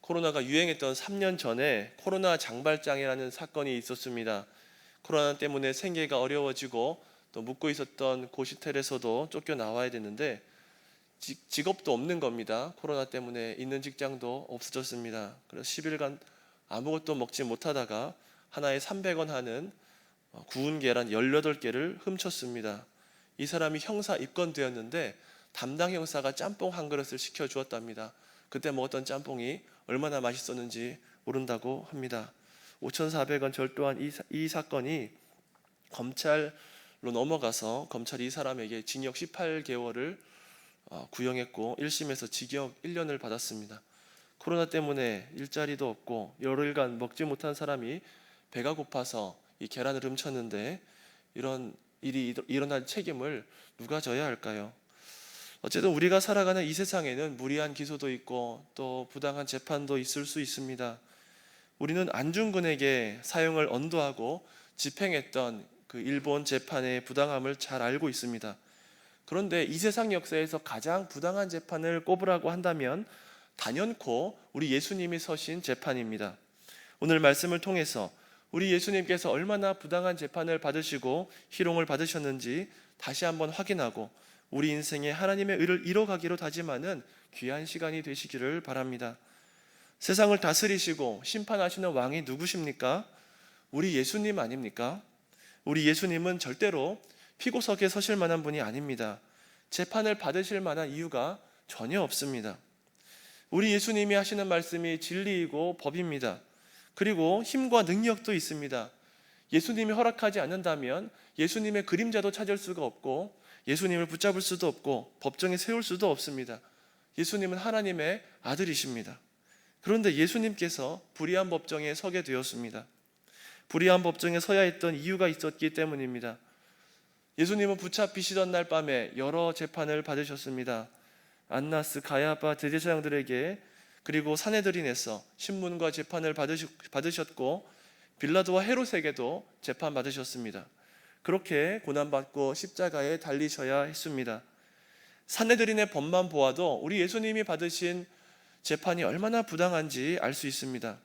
코로나가 유행했던 3년 전에 코로나 장발장이라는 사건이 있었습니다. 코로나 때문에 생계가 어려워지고 또 묵고 있었던 고시텔에서도 쫓겨나와야 되는데 직업도 없는 겁니다. 코로나 때문에 있는 직장도 없어졌습니다. 그래서 10일간 아무것도 먹지 못하다가 하나에 300원 하는 구운 계란 18개를 훔쳤습니다. 이 사람이 형사 입건되었는데 담당 형사가 짬뽕 한 그릇을 시켜주었답니다. 그때 먹었던 짬뽕이 얼마나 맛있었는지 모른다고 합니다. 5,400원 절도한 이 사건이 검찰로 넘어가서 검찰이 이 사람에게 징역 18개월을 구형했고 1심에서 징역 1년을 받았습니다. 코로나 때문에 일자리도 없고 열흘간 먹지 못한 사람이 배가 고파서 이 계란을 훔쳤는데 이런 일이 일어날 책임을 누가 져야 할까요? 어쨌든 우리가 살아가는 이 세상에는 무리한 기소도 있고 또 부당한 재판도 있을 수 있습니다. 우리는 안중근에게 사형을 언도하고 집행했던 그 일본 재판의 부당함을 잘 알고 있습니다. 그런데 이 세상 역사에서 가장 부당한 재판을 꼽으라고 한다면 단연코 우리 예수님이 서신 재판입니다. 오늘 말씀을 통해서 우리 예수님께서 얼마나 부당한 재판을 받으시고 희롱을 받으셨는지 다시 한번 확인하고 우리 인생에 하나님의 의를 이뤄가기로 다짐하는 귀한 시간이 되시기를 바랍니다. 세상을 다스리시고 심판하시는 왕이 누구십니까? 우리 예수님 아닙니까? 우리 예수님은 절대로 피고석에 서실 만한 분이 아닙니다. 재판을 받으실 만한 이유가 전혀 없습니다. 우리 예수님이 하시는 말씀이 진리이고 법입니다. 그리고 힘과 능력도 있습니다. 예수님이 허락하지 않는다면 예수님의 그림자도 찾을 수가 없고 예수님을 붙잡을 수도 없고 법정에 세울 수도 없습니다. 예수님은 하나님의 아들이십니다. 그런데 예수님께서 불의한 법정에 서게 되었습니다. 불의한 법정에 서야 했던 이유가 있었기 때문입니다. 예수님은 붙잡히시던 날 밤에 여러 재판을 받으셨습니다. 안나스, 가야바 대제사장들에게 그리고 산헤드린에서 신문과 재판을 받으셨고 빌라도와 헤롯에게도 재판받으셨습니다. 그렇게 고난받고 십자가에 달리셔야 했습니다. 산헤드린의 법만 보아도 우리 예수님이 받으신 재판이 얼마나 부당한지 알 수 있습니다.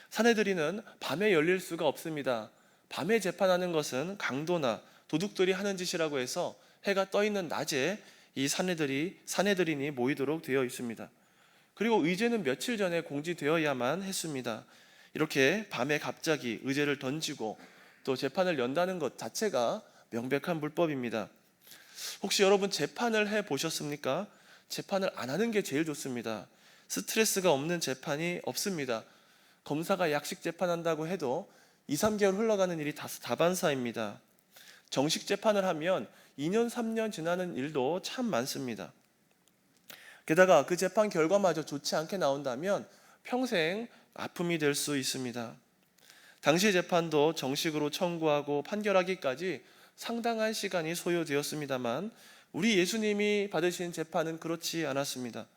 산헤드린은 밤에 열릴 수가 없습니다. 밤에 재판하는 것은 강도나 도둑들이 하는 짓이라고 해서 해가 떠 있는 낮에 이 산헤드린이 모이도록 되어 있습니다. 그리고 의제는 며칠 전에 공지되어야만 했습니다. 이렇게 밤에 갑자기 의제를 던지고 또 재판을 연다는 것 자체가 명백한 불법입니다. 혹시 여러분 재판을 해보셨습니까? 재판을 안 하는 게 제일 좋습니다. 스트레스가 없는 재판이 없습니다. 검사가 약식 재판한다고 해도 2, 3개월 흘러가는 일이 다반사입니다. 정식 재판을 하면 2년, 3년 지나는 일도 참 많습니다. 게다가 그 재판 결과마저 좋지 않게 나온다면 평생 아픔이 될 수 있습니다. 당시 재판도 정식으로 청구하고 판결하기까지 상당한 시간이 소요되었습니다만 우리 예수님이 받으신 재판은 그렇지 않았습니다.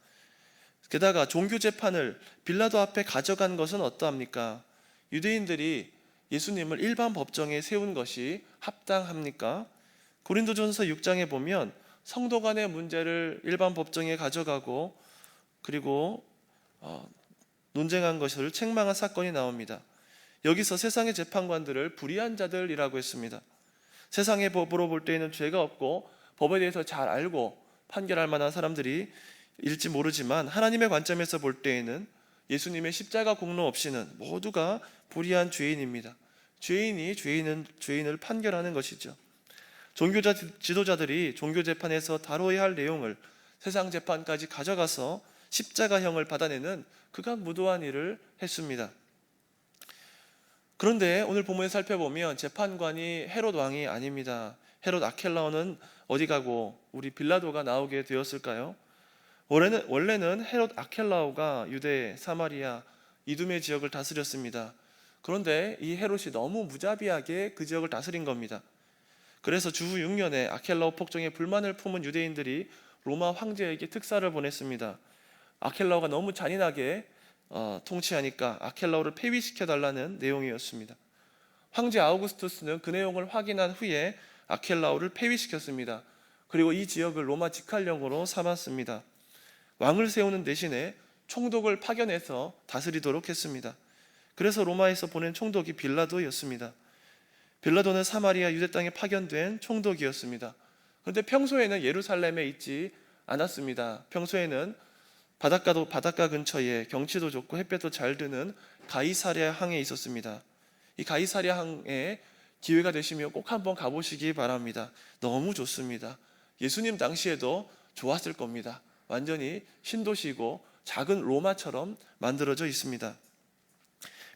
게다가 종교 재판을 빌라도 앞에 가져간 것은 어떠합니까? 유대인들이 예수님을 일반 법정에 세운 것이 합당합니까? 고린도전서 6장에 보면 성도 간의 문제를 일반 법정에 가져가고 그리고 논쟁한 것을 책망한 사건이 나옵니다. 여기서 세상의 재판관들을 불의한 자들이라고 했습니다. 세상의 법으로 볼 때에는 죄가 없고 법에 대해서 잘 알고 판결할 만한 사람들이 일지 모르지만 하나님의 관점에서 볼 때에는 예수님의 십자가 공로 없이는 모두가 불의한 죄인입니다. 죄인이 죄인을 판결하는 것이죠. 종교자 지도자들이 종교 재판에서 다뤄야 할 내용을 세상 재판까지 가져가서 십자가형을 받아내는 극악무도한 일을 했습니다. 그런데 오늘 본문에 살펴보면 재판관이 헤롯 왕이 아닙니다. 헤롯 아켈라오는 어디 가고 우리 빌라도가 나오게 되었을까요? 원래는 헤롯 아켈라오가 유대, 사마리아, 이두메 지역을 다스렸습니다. 그런데 이 헤롯이 너무 무자비하게 그 지역을 다스린 겁니다. 그래서 주후 6년에 아켈라오 폭정에 불만을 품은 유대인들이 로마 황제에게 특사를 보냈습니다. 아켈라오가 너무 잔인하게 통치하니까 아켈라오를 폐위시켜달라는 내용이었습니다. 황제 아우구스투스는 그 내용을 확인한 후에 아켈라오를 폐위시켰습니다. 그리고 이 지역을 로마 직할령으로 삼았습니다. 왕을 세우는 대신에 총독을 파견해서 다스리도록 했습니다. 그래서 로마에서 보낸 총독이 빌라도였습니다. 빌라도는 사마리아 유대 땅에 파견된 총독이었습니다. 그런데 평소에는 예루살렘에 있지 않았습니다. 평소에는 바닷가 근처에 경치도 좋고 햇볕도 잘 드는 가이사랴 항에 있었습니다. 이 가이사랴 항에 기회가 되시면 꼭 한번 가보시기 바랍니다. 너무 좋습니다. 예수님 당시에도 좋았을 겁니다. 완전히 신도시고 작은 로마처럼 만들어져 있습니다.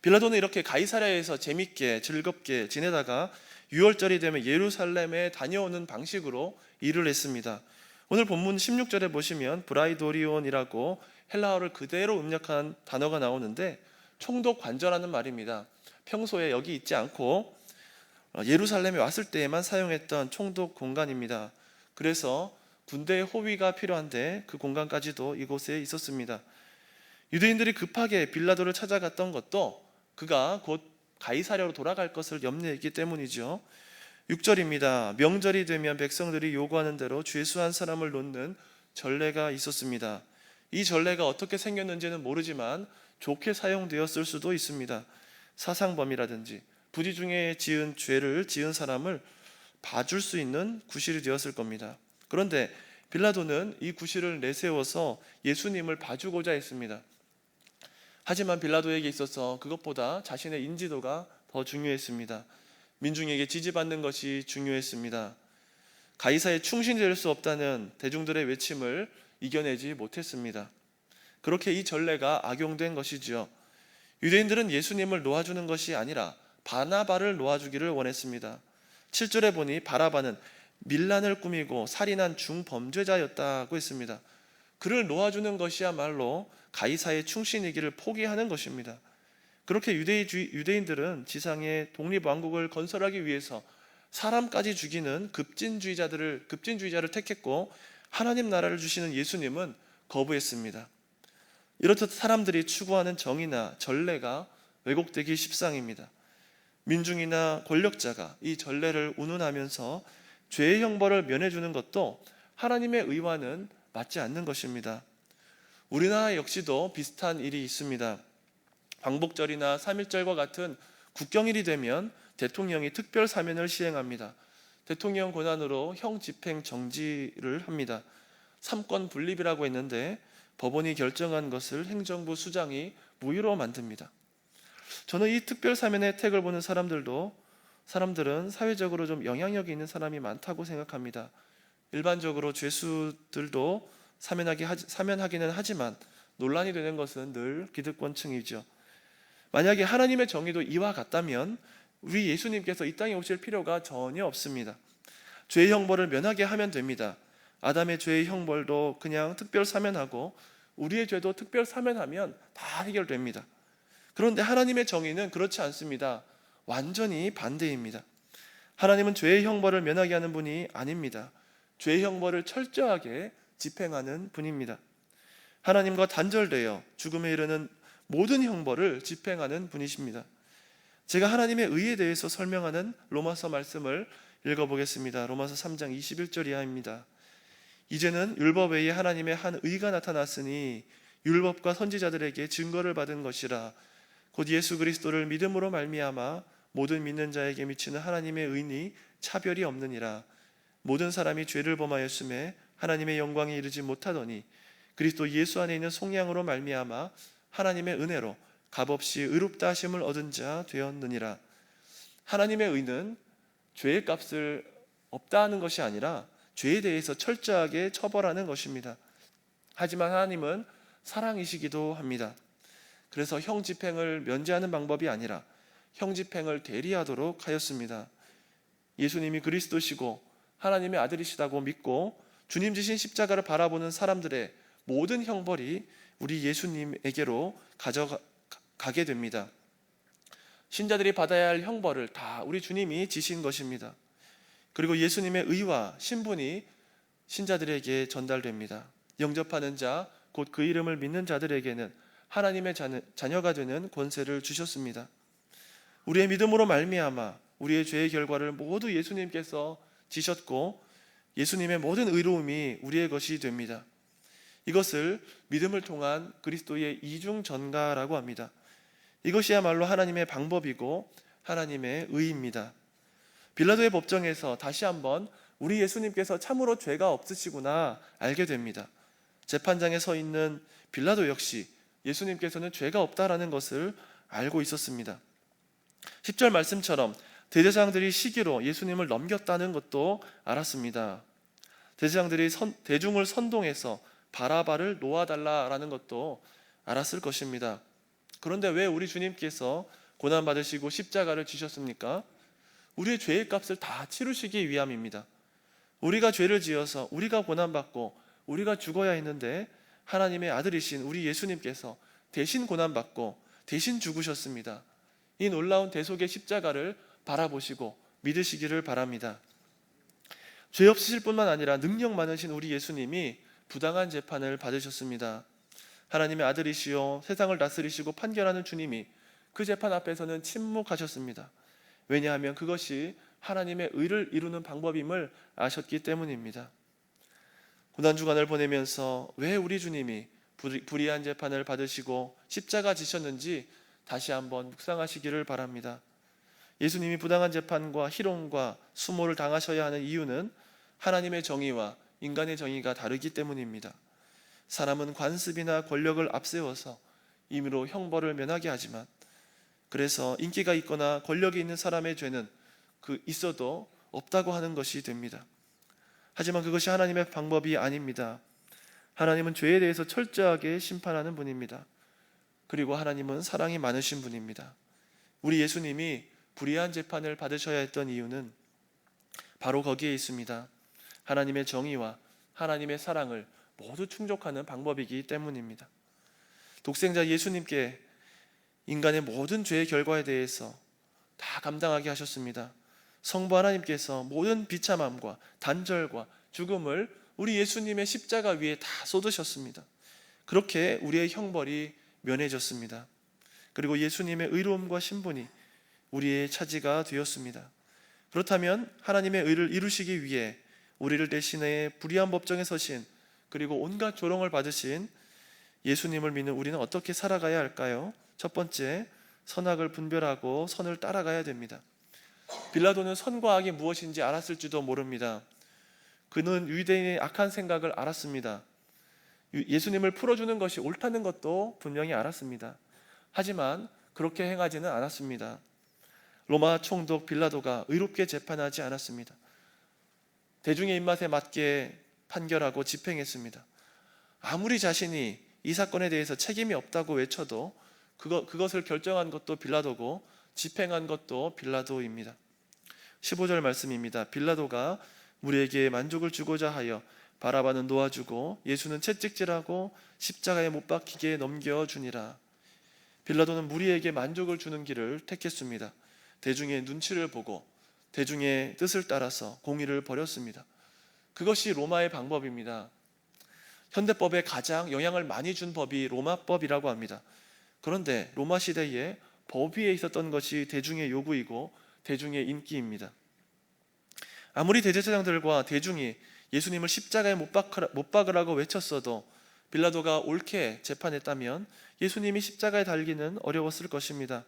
빌라도는 이렇게 가이사랴에서 재밌게 즐겁게 지내다가 6월절이 되면 예루살렘에 다녀오는 방식으로 일을 했습니다. 오늘 본문 16절에 보시면 브라이도리온이라고 헬라어를 그대로 음력한 단어가 나오는데 총독 관저라는 말입니다. 평소에 여기 있지 않고 예루살렘에 왔을 때에만 사용했던 총독 공간입니다. 그래서 군대의 호위가 필요한데 그 공간까지도 이곳에 있었습니다. 유대인들이 급하게 빌라도를 찾아갔던 것도 그가 곧 가이사랴로 돌아갈 것을 염려했기 때문이죠. 6절입니다. 명절이 되면 백성들이 요구하는 대로 죄수한 사람을 놓는 전례가 있었습니다. 이 전례가 어떻게 생겼는지는 모르지만 좋게 사용되었을 수도 있습니다. 사상범이라든지 부지 중에 지은 죄를 지은 사람을 봐줄 수 있는 구실이 되었을 겁니다. 그런데 빌라도는 이 구실을 내세워서 예수님을 봐주고자 했습니다. 하지만 빌라도에게 있어서 그것보다 자신의 인지도가 더 중요했습니다. 민중에게 지지받는 것이 중요했습니다. 가이사에 충신될 수 없다는 대중들의 외침을 이겨내지 못했습니다. 그렇게 이 전례가 악용된 것이지요. 유대인들은 예수님을 놓아주는 것이 아니라 바나바를 놓아주기를 원했습니다. 7절에 보니 바라바는 밀란을 꾸미고 살인한 중범죄자였다고 했습니다. 그를 놓아주는 것이야말로 가이사의 충신이기를 포기하는 것입니다. 그렇게 유대인들은 지상의 독립왕국을 건설하기 위해서 사람까지 죽이는 급진주의자를 택했고 하나님 나라를 주시는 예수님은 거부했습니다. 이렇듯 사람들이 추구하는 정의나 전례가 왜곡되기 십상입니다. 민중이나 권력자가 이 전례를 운운하면서 죄의 형벌을 면해주는 것도 하나님의 의와는 맞지 않는 것입니다. 우리나라 역시도 비슷한 일이 있습니다. 광복절이나 3.1절과 같은 국경일이 되면 대통령이 특별 사면을 시행합니다. 대통령 권한으로 형 집행 정지를 합니다. 삼권 분립이라고 했는데 법원이 결정한 것을 행정부 수장이 무효로 만듭니다. 저는 이 특별 사면의 혜택을 보는 사람들은 사회적으로 좀 영향력이 있는 사람이 많다고 생각합니다. 일반적으로 죄수들도 사면하기는 하지만 논란이 되는 것은 늘 기득권층이죠. 만약에 하나님의 정의도 이와 같다면 우리 예수님께서 이 땅에 오실 필요가 전혀 없습니다. 죄의 형벌을 면하게 하면 됩니다. 아담의 죄의 형벌도 그냥 특별 사면하고 우리의 죄도 특별 사면하면 다 해결됩니다. 그런데 하나님의 정의는 그렇지 않습니다. 완전히 반대입니다. 하나님은 죄의 형벌을 면하게 하는 분이 아닙니다. 죄의 형벌을 철저하게 집행하는 분입니다. 하나님과 단절되어 죽음에 이르는 모든 형벌을 집행하는 분이십니다. 제가 하나님의 의에 대해서 설명하는 로마서 말씀을 읽어보겠습니다. 로마서 3장 21절 이하입니다. 이제는 율법 외에 하나님의 한 의가 나타났으니 율법과 선지자들에게 증거를 받은 것이라. 곧 예수 그리스도를 믿음으로 말미암아 모든 믿는 자에게 미치는 하나님의 의니 차별이 없느니라. 모든 사람이 죄를 범하였음에 하나님의 영광에 이르지 못하더니 그리스도 예수 안에 있는 속량으로 말미암아 하나님의 은혜로 값없이 의롭다 하심을 얻은 자 되었느니라. 하나님의 의는 죄의 값을 없다 하는 것이 아니라 죄에 대해서 철저하게 처벌하는 것입니다. 하지만 하나님은 사랑이시기도 합니다. 그래서 형 집행을 면제하는 방법이 아니라 형 집행을 대리하도록 하였습니다. 예수님이 그리스도시고 하나님의 아들이시다고 믿고 주님 지신 십자가를 바라보는 사람들의 모든 형벌이 우리 예수님에게로 가게 됩니다. 신자들이 받아야 할 형벌을 다 우리 주님이 지신 것입니다. 그리고 예수님의 의와 신분이 신자들에게 전달됩니다. 영접하는 자, 곧 그 이름을 믿는 자들에게는 하나님의 자녀가 되는 권세를 주셨습니다. 우리의 믿음으로 말미암아 우리의 죄의 결과를 모두 예수님께서 지셨고 예수님의 모든 의로움이 우리의 것이 됩니다. 이것을 믿음을 통한 그리스도의 이중 전가라고 합니다. 이것이야말로 하나님의 방법이고 하나님의 의입니다. 빌라도의 법정에서 다시 한번 우리 예수님께서 참으로 죄가 없으시구나 알게 됩니다. 재판장에 서 있는 빌라도 역시 예수님께서는 죄가 없다라는 것을 알고 있었습니다. 10절 말씀처럼 대제사장들이 시기로 예수님을 넘겼다는 것도 알았습니다. 대제사장들이 대중을 선동해서 바라바를 놓아달라라는 것도 알았을 것입니다. 그런데 왜 우리 주님께서 고난받으시고 십자가를 지셨습니까? 우리의 죄의 값을 다 치르시기 위함입니다. 우리가 죄를 지어서 우리가 고난받고 우리가 죽어야 했는데 하나님의 아들이신 우리 예수님께서 대신 고난받고 대신 죽으셨습니다. 이 놀라운 대속의 십자가를 바라보시고 믿으시기를 바랍니다. 죄 없으실 뿐만 아니라 능력 많으신 우리 예수님이 부당한 재판을 받으셨습니다. 하나님의 아들이시요 세상을 다스리시고 판결하는 주님이 그 재판 앞에서는 침묵하셨습니다. 왜냐하면 그것이 하나님의 의를 이루는 방법임을 아셨기 때문입니다. 고난주간을 보내면서 왜 우리 주님이 불의한 재판을 받으시고 십자가 지셨는지 다시 한번 묵상하시기를 바랍니다. 예수님이 부당한 재판과 희롱과 수모를 당하셔야 하는 이유는 하나님의 정의와 인간의 정의가 다르기 때문입니다. 사람은 관습이나 권력을 앞세워서 임의로 형벌을 면하게 하지만, 그래서 인기가 있거나 권력이 있는 사람의 죄는 있어도 없다고 하는 것이 됩니다. 하지만 그것이 하나님의 방법이 아닙니다. 하나님은 죄에 대해서 철저하게 심판하는 분입니다. 그리고 하나님은 사랑이 많으신 분입니다. 우리 예수님이 불의한 재판을 받으셔야 했던 이유는 바로 거기에 있습니다. 하나님의 정의와 하나님의 사랑을 모두 충족하는 방법이기 때문입니다. 독생자 예수님께 인간의 모든 죄의 결과에 대해서 다 감당하게 하셨습니다. 성부 하나님께서 모든 비참함과 단절과 죽음을 우리 예수님의 십자가 위에 다 쏟으셨습니다. 그렇게 우리의 형벌이 면해졌습니다. 그리고 예수님의 의로움과 신분이 우리의 차지가 되었습니다. 그렇다면 하나님의 의를 이루시기 위해 우리를 대신해 불의한 법정에 서신, 그리고 온갖 조롱을 받으신 예수님을 믿는 우리는 어떻게 살아가야 할까요? 첫 번째, 선악을 분별하고 선을 따라가야 됩니다. 빌라도는 선과 악이 무엇인지 알았을지도 모릅니다. 그는 유대인의 악한 생각을 알았습니다. 예수님을 풀어주는 것이 옳다는 것도 분명히 알았습니다. 하지만 그렇게 행하지는 않았습니다. 로마 총독 빌라도가 의롭게 재판하지 않았습니다. 대중의 입맛에 맞게 판결하고 집행했습니다. 아무리 자신이 이 사건에 대해서 책임이 없다고 외쳐도 그것을 결정한 것도 빌라도고 집행한 것도 빌라도입니다. 15절 말씀입니다. 빌라도가 우리에게 만족을 주고자 하여 바라바는 놓아주고 예수는 채찍질하고 십자가에 못 박히게 넘겨주니라. 빌라도는 무리에게 만족을 주는 길을 택했습니다. 대중의 눈치를 보고 대중의 뜻을 따라서 공의를 버렸습니다. 그것이 로마의 방법입니다. 현대법에 가장 영향을 많이 준 법이 로마법이라고 합니다. 그런데 로마 시대에 법 위에 있었던 것이 대중의 요구이고 대중의 인기입니다. 아무리 대제사장들과 대중이 예수님을 십자가에 못 박으라고 외쳤어도 빌라도가 옳게 재판했다면 예수님이 십자가에 달기는 어려웠을 것입니다.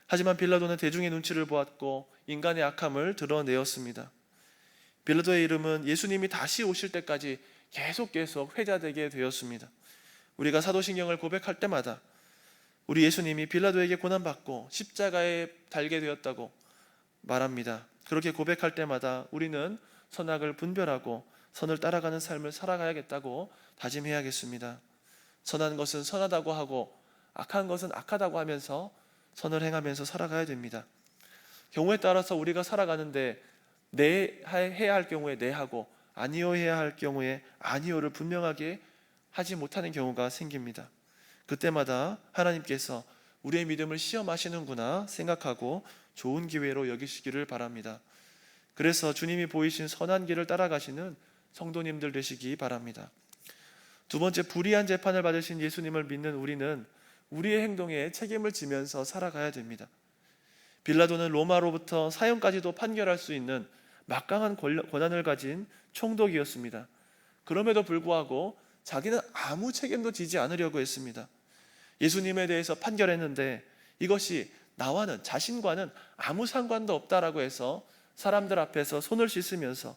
하지만 빌라도는 대중의 눈치를 보았고 인간의 악함을 드러내었습니다. 빌라도의 이름은 예수님이 다시 오실 때까지 계속 회자되게 되었습니다. 우리가 사도신경을 고백할 때마다 우리 예수님이 빌라도에게 고난받고 십자가에 달게 되었다고 말합니다. 그렇게 고백할 때마다 우리는 선악을 분별하고 선을 따라가는 삶을 살아가야겠다고 다짐해야겠습니다. 선한 것은 선하다고 하고 악한 것은 악하다고 하면서 선을 행하면서 살아가야 됩니다. 경우에 따라서 우리가 살아가는데 해야 할 경우에 하고 아니요 해야 할 경우에 아니요를 분명하게 하지 못하는 경우가 생깁니다. 그때마다 하나님께서 우리의 믿음을 시험하시는구나 생각하고 좋은 기회로 여기시기를 바랍니다. 그래서 주님이 보이신 선한 길을 따라가시는 성도님들 되시기 바랍니다. 두 번째, 불의한 재판을 받으신 예수님을 믿는 우리는 우리의 행동에 책임을 지면서 살아가야 됩니다. 빌라도는 로마로부터 사형까지도 판결할 수 있는 막강한 권한을 가진 총독이었습니다. 그럼에도 불구하고 자기는 아무 책임도 지지 않으려고 했습니다. 예수님에 대해서 판결했는데 이것이 나와는, 자신과는 아무 상관도 없다라고 해서 사람들 앞에서 손을 씻으면서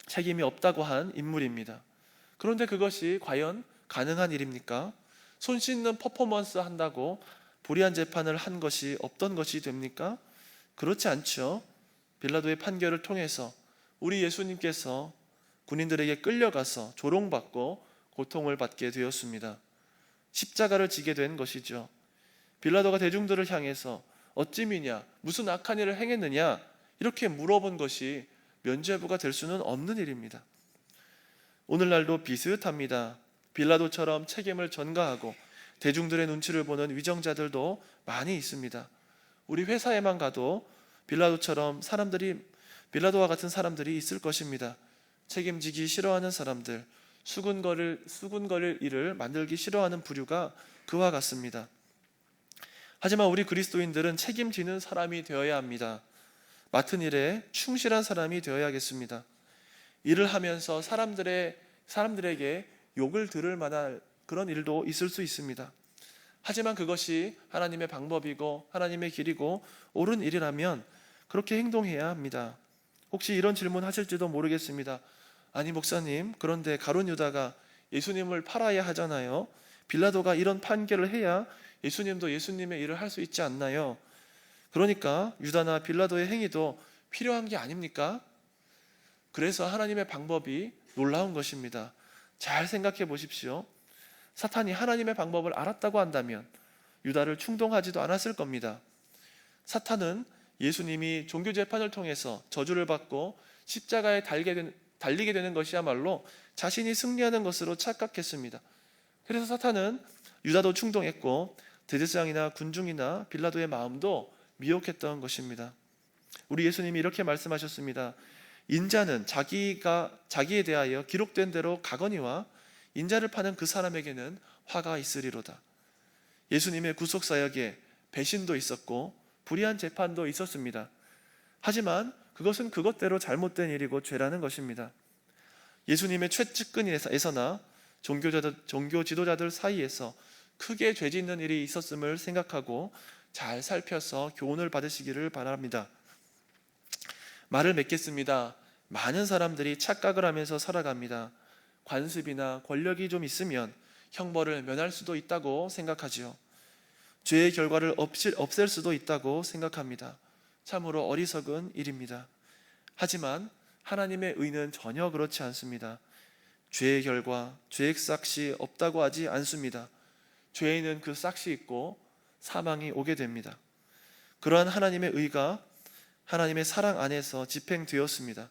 책임이 없다고 한 인물입니다. 그런데 그것이 과연 가능한 일입니까? 손 씻는 퍼포먼스 한다고 불의한 재판을 한 것이 없던 것이 됩니까? 그렇지 않죠. 빌라도의 판결을 통해서 우리 예수님께서 군인들에게 끌려가서 조롱받고 고통을 받게 되었습니다. 십자가를 지게 된 것이죠. 빌라도가 대중들을 향해서 어찌 미냐, 무슨 악한 일을 행했느냐 이렇게 물어본 것이 면죄부가 될 수는 없는 일입니다. 오늘날도 비슷합니다. 빌라도처럼 책임을 전가하고 대중들의 눈치를 보는 위정자들도 많이 있습니다. 우리 회사에만 가도 빌라도와 같은 사람들이 있을 것입니다. 책임지기 싫어하는 사람들, 수군거릴 일을 만들기 싫어하는 부류가 그와 같습니다. 하지만 우리 그리스도인들은 책임지는 사람이 되어야 합니다. 맡은 일에 충실한 사람이 되어야겠습니다. 일을 하면서 사람들에게 욕을 들을 만한 그런 일도 있을 수 있습니다. 하지만 그것이 하나님의 방법이고 하나님의 길이고 옳은 일이라면 그렇게 행동해야 합니다. 혹시 이런 질문 하실지도 모르겠습니다. 아니 목사님, 그런데 가룟 유다가 예수님을 팔아야 하잖아요. 빌라도가 이런 판결을 해야 예수님도 예수님의 일을 할 수 있지 않나요? 그러니까 유다나 빌라도의 행위도 필요한 게 아닙니까? 그래서 하나님의 방법이 놀라운 것입니다. 잘 생각해 보십시오. 사탄이 하나님의 방법을 알았다고 한다면 유다를 충동하지도 않았을 겁니다. 사탄은 예수님이 종교재판을 통해서 저주를 받고 십자가에 달리게 되는 것이야말로 자신이 승리하는 것으로 착각했습니다. 그래서 사탄은 유다도 충동했고 대제사장이나 군중이나 빌라도의 마음도 미혹했던 것입니다. 우리 예수님이 이렇게 말씀하셨습니다. 인자는 자기에 대하여 기록된 대로 가거니와 인자를 파는 그 사람에게는 화가 있으리로다. 예수님의 구속사역에 배신도 있었고 불의한 재판도 있었습니다. 하지만 그것은 그것대로 잘못된 일이고 죄라는 것입니다. 예수님의 최측근에서나 종교 지도자들 사이에서 크게 죄짓는 일이 있었음을 생각하고 잘 살펴서 교훈을 받으시기를 바랍니다. 말을 맺겠습니다. 많은 사람들이 착각을 하면서 살아갑니다. 관습이나 권력이 좀 있으면 형벌을 면할 수도 있다고 생각하지요. 죄의 결과를 없앨 수도 있다고 생각합니다. 참으로 어리석은 일입니다. 하지만 하나님의 의는 전혀 그렇지 않습니다. 죄의 결과, 죄의 싹이 없다고 하지 않습니다. 죄에는 그 싹이 있고 사망이 오게 됩니다. 그러한 하나님의 의가 하나님의 사랑 안에서 집행되었습니다.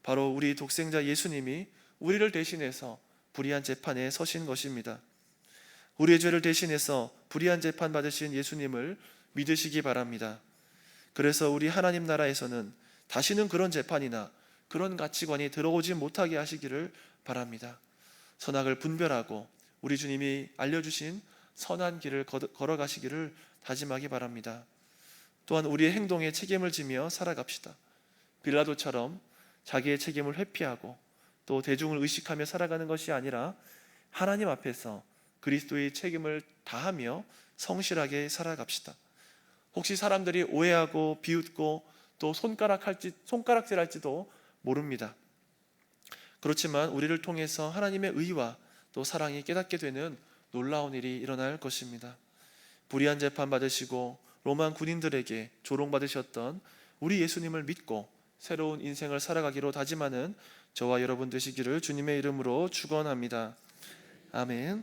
바로 우리 독생자 예수님이 우리를 대신해서 불의한 재판에 서신 것입니다. 우리의 죄를 대신해서 불의한 재판 받으신 예수님을 믿으시기 바랍니다. 그래서 우리 하나님 나라에서는 다시는 그런 재판이나 그런 가치관이 들어오지 못하게 하시기를 바랍니다. 선악을 분별하고 우리 주님이 알려주신 선한 길을 걸어가시기를 다짐하기 바랍니다. 또한 우리의 행동에 책임을 지며 살아갑시다. 빌라도처럼 자기의 책임을 회피하고 또 대중을 의식하며 살아가는 것이 아니라 하나님 앞에서 그리스도의 책임을 다하며 성실하게 살아갑시다. 혹시 사람들이 오해하고 비웃고 또 손가락질할지도 모릅니다. 그렇지만 우리를 통해서 하나님의 의와 또 사랑이 깨닫게 되는 놀라운 일이 일어날 것입니다. 불의한 재판 받으시고 로마 군인들에게 조롱받으셨던 우리 예수님을 믿고 새로운 인생을 살아가기로 다짐하는 저와 여러분 되시기를 주님의 이름으로 축원합니다. 아멘.